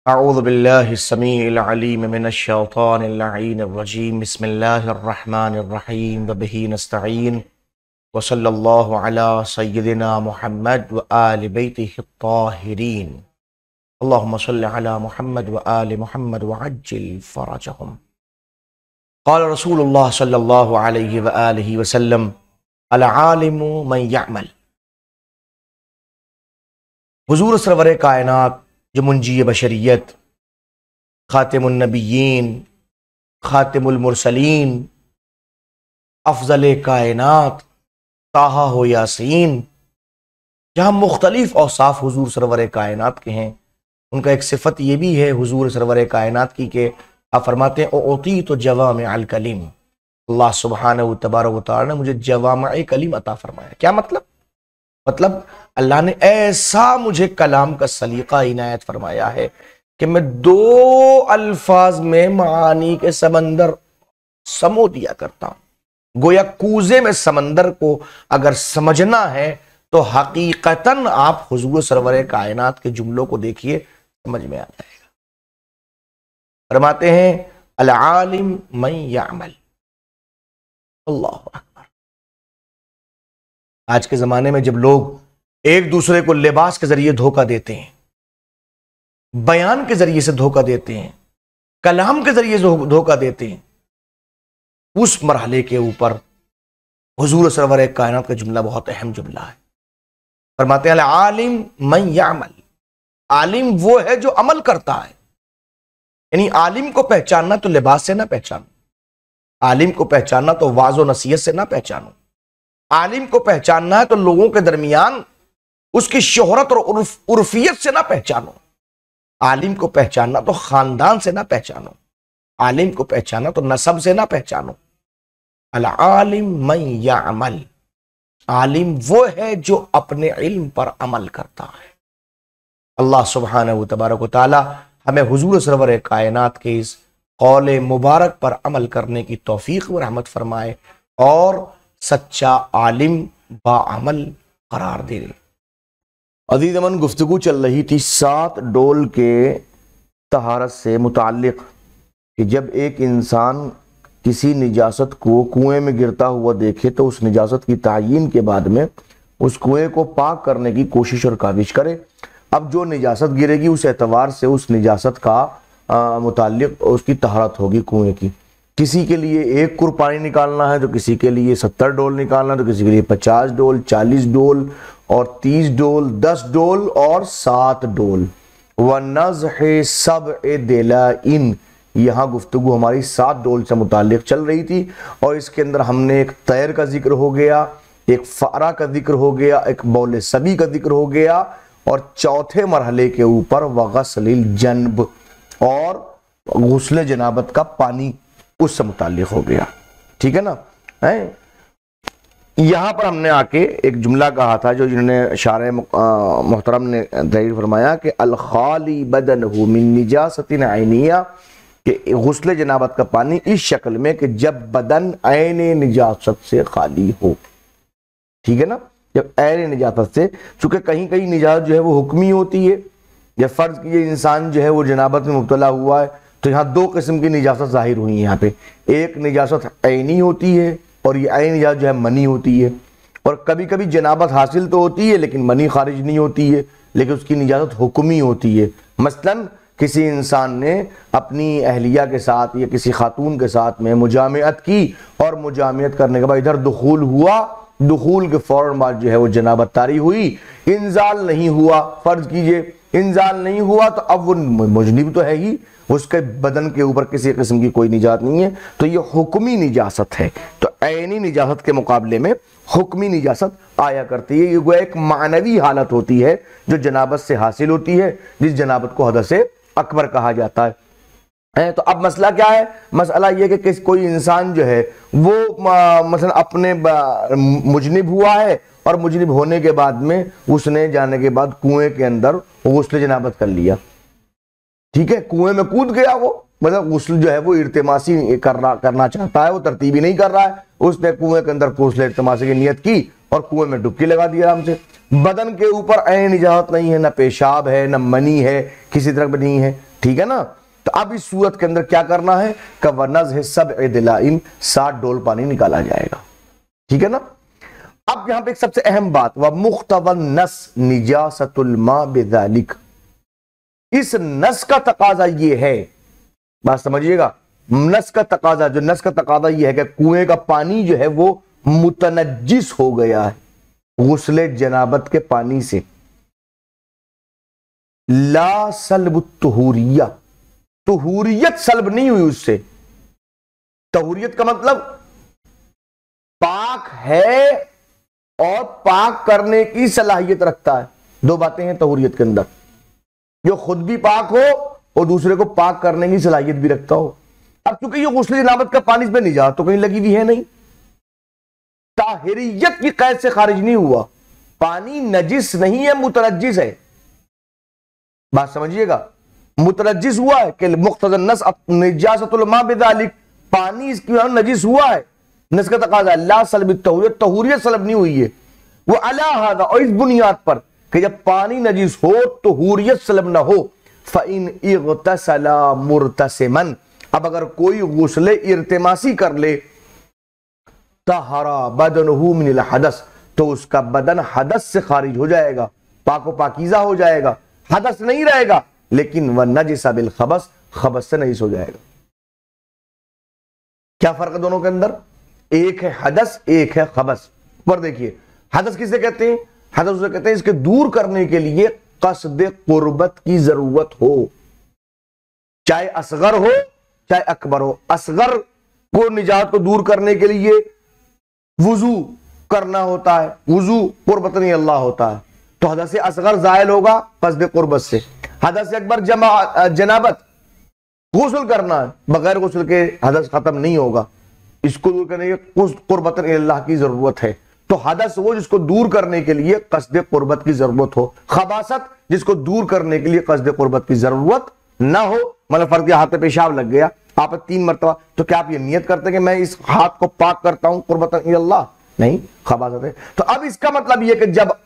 अऊज़ु बिल्लाहि स्समीइल अलीम मिनश शैतानिर लईनिर रजीम बिस्मिल्लाहिर रहमानिर रहीम व बिही नस्तईन व सल्लल्लाहु अला सय्यिदिना मुहम्मद व आलि बैतिहि त्ताहिरीन अल्लाहुम्मा सल्लि अला मुहम्मद व आलि मुहम्मद व अज्जिल फरजहुम। क़ाल रसूलुल्लाह सल्लल्लाहु अलैहि व आलिहि वसल्लम अल आलिमु मन यअमल। हुज़ूर सरवर कायनात जो मुंजी बशरियत, खातिमुन नबिय्यीन, खातिमुल मुरसलीन, अफजल कायनात, ताहा हो यासीन, जहाँ मुख्तलिफ औसाफ हुजूर सरवर कायनात के हैं, उनका एक सिफत ये भी है हुजूर सरवर कायनात की कि आप फरमाते हैं ओती तो जवामिअल कलीम। अल्लाह सुब्हानहू तबारक व तआला ने मुझे जवामिअ कलीम अता फरमाया। क्या मतलब अल्लाह ने ऐसा मुझे कलाम का सलीका इनायत फरमाया है कि मैं दो अल्फाज में मानी के समंदर समो दिया करता हूं। गोया कूजे में समंदर को अगर समझना है तो हकीकतन आप हुजूर सरवर कायनात के जुमलों को देखिए, समझ में आ जाएगा। फरमाते हैं अल आलिम मन यअमल। अल्लाहु अकबर। आज के जमाने में जब लोग एक दूसरे को लिबास के जरिए धोखा देते हैं, बयान के जरिए से धोखा देते हैं, कलाम के जरिए धोखा देते हैं, उस मरहले के ऊपर हुजूर सरवर कायनात का जुमला बहुत अहम जुमला है। फरमाते हैं आलिम मन यअमल। आलिम वो है जो अमल करता है। यानी आलिम को पहचानना तो लिबास से ना पहचानो, आलिम को पहचानना तो वाज़ो नसीहत से ना पहचानो, आलिम को पहचानना है तो लोगों के दरमियान उसकी शोहरत और उर्फियत से ना पहचानो, आलिम को पहचानना तो खानदान से ना पहचानो, आलिम को पहचानना तो नसब से ना पहचानो। अल आलिम मन यअमल। आलिम वो है जो अपने इल्म पर अमल करता है। अल्लाह सुब्हानहू तबारक व तआला हमें हुजूर सरवर कायनात के इस कौले मुबारक पर अमल करने की तौफीक व रहमत फरमाए और सच्चा आलिम बाअमल करार दे। अज़ीज़ अमन, गुफ्तगू चल रही थी 7 डोल के तहारत से मुताल्लिक़ कि जब एक इंसान किसी निजासत को कुएं में गिरता हुआ देखे तो उस निजासत की तायीन के बाद में उस कुएं को पाक करने की कोशिश और काविश करे। अब जो निजासत गिरेगी उस एतबार से उस निजासत का मुताल्लिक़ उसकी तहारत होगी कुएं की। किसी के लिए 1 कुर पानी निकालना है तो किसी के लिए 70 डोल निकालना है, तो किसी के लिए 50 डोल, 40 डोल और 30 डोल, 10 डोल और 7 डोल। व नज़्ह सबअ दिलाइन। यहाँ गुफ्तगू हमारी 7 डोल से मुताल्लिक़ चल रही थी और इसके अंदर हमने एक तैर का जिक्र हो गया, एक फ़ारा का जिक्र हो गया, एक बौले सभी का जिक्र हो गया और चौथे मरहले के ऊपर वग़स्लिल जन्ब और गुस्ल जनाबत का पानी उससे मुताल्लिक़ हो गया। ठीक है ना। यहाँ पर हमने आके एक जुमला कहा था जो जिन्होंने शारे मोहतरम ने तहरीर फरमाया कि अल खाली बदनहु मिन निजासतिन ऐनिया, कि गुस्ल जनाबत का पानी इस शक्ल में कि जब बदन ऐने निजासत से खाली हो। ठीक है ना। जब ऐने निजासत से, चूंकि कहीं कहीं निजासत जो है वो हुक्मी होती है। जब फर्ज कीजिए इंसान जो है वो जनाबत में मुब्तला हुआ है तो यहाँ 2 किस्म की निजासत जाहिर हुई है। यहाँ पे एक निजासत ऐनी होती है और ये ऐन निजासत जो है मनी होती है। और कभी कभी जनाबत हासिल तो होती है लेकिन मनी खारिज नहीं होती है, लेकिन उसकी निजासत हुक्मी होती है। मसलन किसी इंसान ने अपनी अहलिया के साथ या किसी खातून के साथ में मुजामियत की और मुजामियत करने के बाद इधर दुखूल हुआ, दुखूल के फौरन बाद जो है वो जनाबत तारी हुई, इंजाल नहीं हुआ। फर्ज कीजिए इंजाल नहीं हुआ तो अब वो मुजनिब तो है ही, उसके बदन के ऊपर किसी किस्म की कोई निजात नहीं है, तो ये हुक्मी निजासत है। तो ऐनी निजासत के मुकाबले में हुक्मी निजासत आया करती है। ये गोया एक मानवी हालत होती है जो जनाबत से हासिल होती है, जिस जनाबत को हदसे अकबर कहा जाता है। तो अब मसला क्या है? मसला ये कि कोई इंसान जो है वो मसलन अपने मुजनिब हुआ है और मुजनिब होने के बाद में उसने जाने के बाद कुएं के अंदर गुस्ल जनाबत कर लिया। ठीक है, कुएं में कूद गया वो, मतलब गुस्ल जो है वो इर्तिमासी करना चाहता है, वो तरतीबी नहीं कर रहा है। उसने कुएं के अंदर गुस्ल इर्तिमासी की नियत की और कुएं में डुबकी लगा दी आराम से। बदन के ऊपर ऐन इजाजत नहीं है, ना पेशाब है, ना मनी है, किसी तरह भी नहीं है, ठीक है ना। तो अब इस सूरत के अंदर क्या करना है, कवनज है सब दिलाइन, 7 डोल पानी निकाला जाएगा, ठीक है ना। अब यहां पे एक सबसे अहम बात, वह मुख्तवन नस निजासतुल मा बिज़ालिक, इस नस का तकाजा ये है, बात समझिएगा, नस का तकाजा, जो नस का तकाजा ये है कि कुएं का पानी जो है वो मुतनज्जिस हो गया है गुस्ले जनाबत के पानी से। ला सल्ब तुहूरिया, तुहूरियत सल्ब नहीं हुई उससे। तहूरियत का मतलब पाक है और पाक करने की सलाहियत रखता है। दो बातें हैं तहूरियत के अंदर, जो खुद भी पाक हो और दूसरे को पाक करने की सलाहियत भी रखता हो। अब चूंकि ये गुस्ले जनाबत का पानी इसमें निजात तो कहीं लगी हुई है नहीं, ताहिरियत की कैद से खारिज नहीं हुआ, पानी नजिस नहीं है, मुतनज्जिस है। बात समझिएगा, मुतनज्जिस हुआ है कि मुख्तज़र नस निजासतुल मा बिज़ालिक, पानी इसकी नजिस हुआ है, नस का तकाजा ला सल्ब तहूरियत, तहूरियत सल्ब नहीं हुई है। वो अला हादा, और इस बुनियाद पर कि जब पानी नजिस हो तो तहूरियत सल्ब ना हो, फ़इन इग़तसला मुर्तसिमन, अब अगर कोई गुस्ले इर्तिमासी कर ले, तहरा बदनहु मिनल हदस, तो उसका बदन हदस से खारिज हो जाएगा, पाको पाकीज़ा हो जाएगा, हदस नहीं रहेगा, लेकिन वह नजिसा बिल खबस, खबस से नजिस हो जाएगा। क्या फर्क है दोनों के अंदर, एक है हदस, एक है खबस। पर देखिए हदस किसे कहते हैं, हदस उसे कहते हैं इसके दूर करने के लिए कसद कुर्बत की जरूरत हो, चाहे असगर हो चाहे अकबर हो। असगर को निजात को दूर करने के लिए वुजू करना होता है, वुजू कुर्बतन अल्लाह होता है, तो हदस असगर जायल होगा कसद कुर्बत से। हदस अकबर जनाबत, गुस्ल करना है, बगैर गुस्ल के हदस खत्म नहीं होगा, इसको दूर करने के कुर्बतन अल्लाह की जरूरत है। तो हदस वो जिसको दूर करने के लिए कसद कुर्बत की जरूरत हो, खबासत जिसको दूर करने के लिए कसद कुर्बत की जरूरत ना हो। मतलब फर्ज हाथ पे पेशाब लग गया, आप 3 मरतबा, तो क्या आप ये नियत करते हैं कि मैं इस हाथ को पाक करता हूं कुर्बतन अल्लाह, नहीं, खबासत है। तो अब इसका मतलब यह कि जब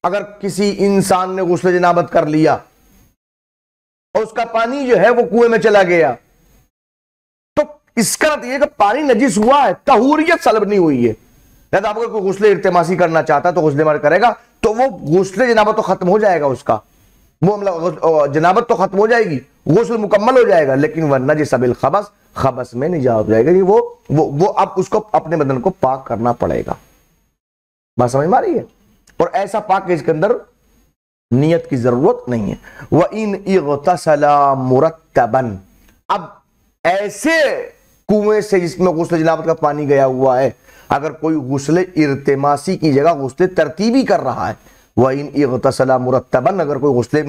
अगर किसी इंसान ने गुस्ल जनाबत कर लिया और उसका पानी जो है वो कुएं में चला गया, तो इसका मतलब यह कि पानी नजिस हुआ है, तहूरियत सल्ब नहीं हुई है। अगर आपको कोई गुस्ले इर्तिमासी करना चाहता है तो गुस्ले मार करेगा, तो वो गुस्ले जनाबत तो खत्म हो जाएगा उसका, वो मतलब जनाबत तो खत्म हो जाएगी, गुस्ल मुकम्मल हो जाएगा, लेकिन वह नजिस बिल खबस, खबस में निजात हो जाएगा। वो अब उसको अपने बदन को पाक करना पड़ेगा। बात समझ में आ रही है। और ऐसा पाक के इसके अंदर नियत की जरूरत नहीं है। वह इन इग़तसला मुरत्तबन, अब ऐसे कुएं से जिसमें गुस्ल जनाबत का पानी गया हुआ है, अगर कोई गुस्ले इर्तिमासी की जगह गुस्ले तरतीबी कर रहा है, वह इन इग़तसला मुरत्तबन, अगर कोई गुस्ले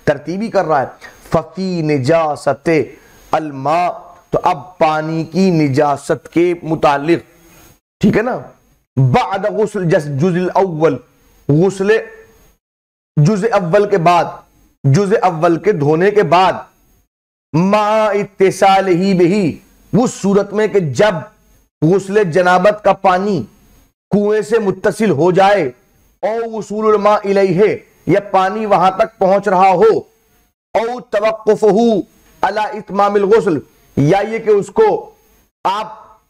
तरतीबी कर रहा है, फफी निजासत अलमा, तो अब पानी की निजासत के मुतालिक, ठीक है ना, बाद गुस्ल जुज़ अव्वल, गुस्ले जुज़ अव्वल के बाद, जुज़ अव्वल के धोने के बाद, मा इत्तिसाल ही बिही, उस सूरत में कि जब गुस्ले जनाबत का पानी कुएं से मुत्तसिल हो जाए, और वसूल मा इलैहि, यह पानी वहां तक पहुंच रहा हो, और तवक्कुफहु अला इत्मामिल गुस्ल, या ये कि उसको आप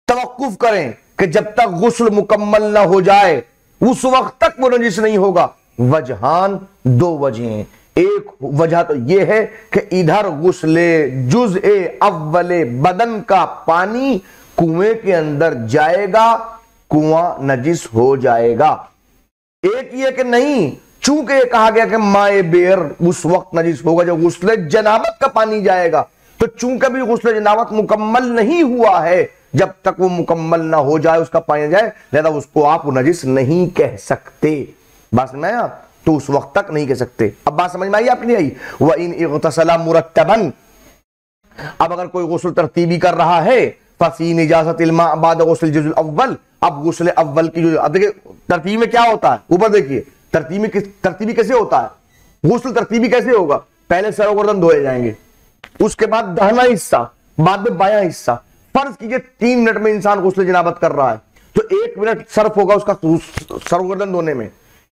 तवक्कुफ करें कि जब तक गुस्ल मुकम्मल ना हो जाए उस वक्त तक वो नजिस नहीं होगा। वजहान, 2 वजहें, एक वजह तो यह है कि इधर गुस्ले जुज़े अव्वले बदन का पानी कुएं के अंदर जाएगा, कुआं नजिस हो जाएगा। एक ये कि नहीं, चूंकि ये कहा गया कि माए बेर उस वक्त नजिस होगा जब गुस्ले जनाबत का पानी जाएगा, तो चूंकि भी गुस्ले जनाबत मुकम्मल नहीं हुआ है, जब तक वो मुकम्मल ना हो जाए उसका पानी जाए, लिहाजा उसको आप नजिस नहीं कह सकते। बात समझ में आया, तो उस वक्त तक नहीं कह सकते। अब बात समझ में आई आपकी नहीं आई। वह इन इग़तसला मुरत्तबन, अब अगर कोई गुस्ल तरतीबी कर रहा है, फफी निजासत इल्मा बाद गुस्ल जुज़ुल अव्वल, अब गुस्ल अव्वल की जो, अब देखिए तरतीब में क्या होता है, ऊपर देखिए तरतीबी कैसे होता है, गुस्ल तरतीबी कैसे होगा, पहले सर गर्दन धोए जाएंगे, उसके बाद दाहिना हिस्सा, बाद में बायां हिस्सा। फर्ज कीजिए 3 मिनट में इंसान गुस्ल जनाबत कर रहा है, तो 1 मिनट सर्फ होगा उसका सर गर्दन धोने में,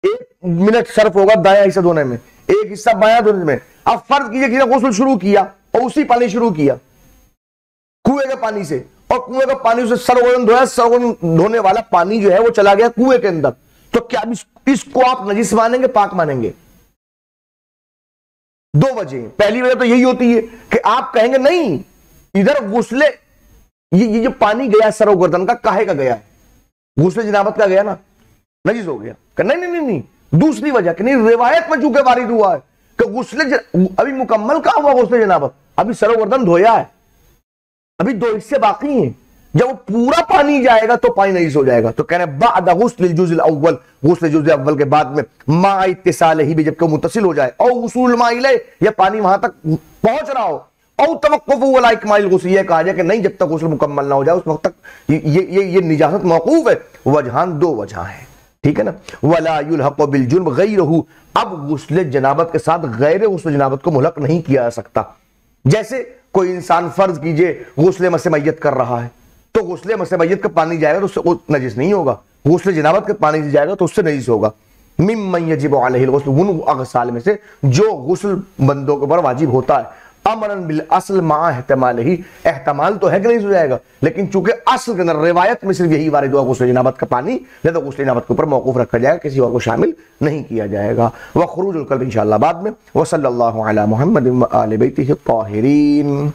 1 मिनट सर्फ होगा दायां हिस्सा धोने में, एक हिस्सा बायां धुन में। अब फर्ज कीजिए किसी ने गुस्ल शुरू किया और उसी पानी शुरू किया कुएं के पानी से, और कुएं का पानी से सर्वगन धोया, सर्वगन धोने वाला पानी जो है वो चला गया कुएं के अंदर, तो क्या इसको आप नजिस मानेंगे, पाक मानेंगे? दो वजह। पहली वजह तो यही होती है कि आप कहेंगे नहीं, इधर गुस्ले ये जो पानी गया सर्वगर्दन का, काहे का गया है? गुस्ले जनाबत का गया ना, नजिस हो गया। नहीं नहीं नहीं नहीं, दूसरी वजह कि नहीं, रिवायत में चूंकि वारिद हुआ है कि गुस्ले अभी मुकम्मल कहां हुआ गुस्ले जनाबत, अभी सर्वगर्दन धोया है, अभी दो हिस्से बाकी हैं, जब वो पूरा पानी जाएगा तो पानी नजिस हो जाएगा। तो कह रहे बाद गुस्ल जुज़्ल अव्वल, गुस्ल जुज़्ल अव्वल के बाद में मा इत्तिसाल ही भी जबकि मुत्तसिल हो जाए, और उसूल मा इले, या पानी वहां तक पहुंच रहा हो, और तवक्कुफ वला इकमाल गुस्ल, ये कहा जाए कि नहीं जब तक गुस्ल मुकम्मल ना हो जाए उस वक्त तक ये निजासत मौकूफ है। वजहान दो वजह है, ठीक है ना। वला युलहक़ बिल जुर्म गैरहू, अब गुस्ल जनाबत के साथ गैर गुस्ल जनाबत को मुल्हक़ नहीं किया जा सकता। जैसे कोई इंसान फर्ज कीजिए गुस्ल मसे मैयत कर रहा है, तो गुस्ल मसे मैयत का पानी जाएगा तो उससे नजिस नहीं होगा, गुस्ल जनाबत के पानी से जाएगा तो उससे नजिस होगा। मिम्मन यजिबु अलैहिल गुस्ल, उन अग़साल में से जो गुस्ल बंदों के ऊपर वाजिब होता है, अमरन बिल असल मा एहतमाल ही, एहतमाल तो है कि नहीं हो जाएगा, लेकिन चूंकि असल के अंदर रिवायत में सिर्फ यही वारिद हुआ गुस्ल जनाबत का पानी, नहीं तो गुस्ल जनाबत के ऊपर मौकूफ रखा जाएगा, किसी और को शामिल नहीं किया जाएगा। व खुरूजुल कल्ब इंशाअल्लाह बाद में। व सल्लल्लाहु अला मुहम्मद व आले बैतिही त्ताहिरीन।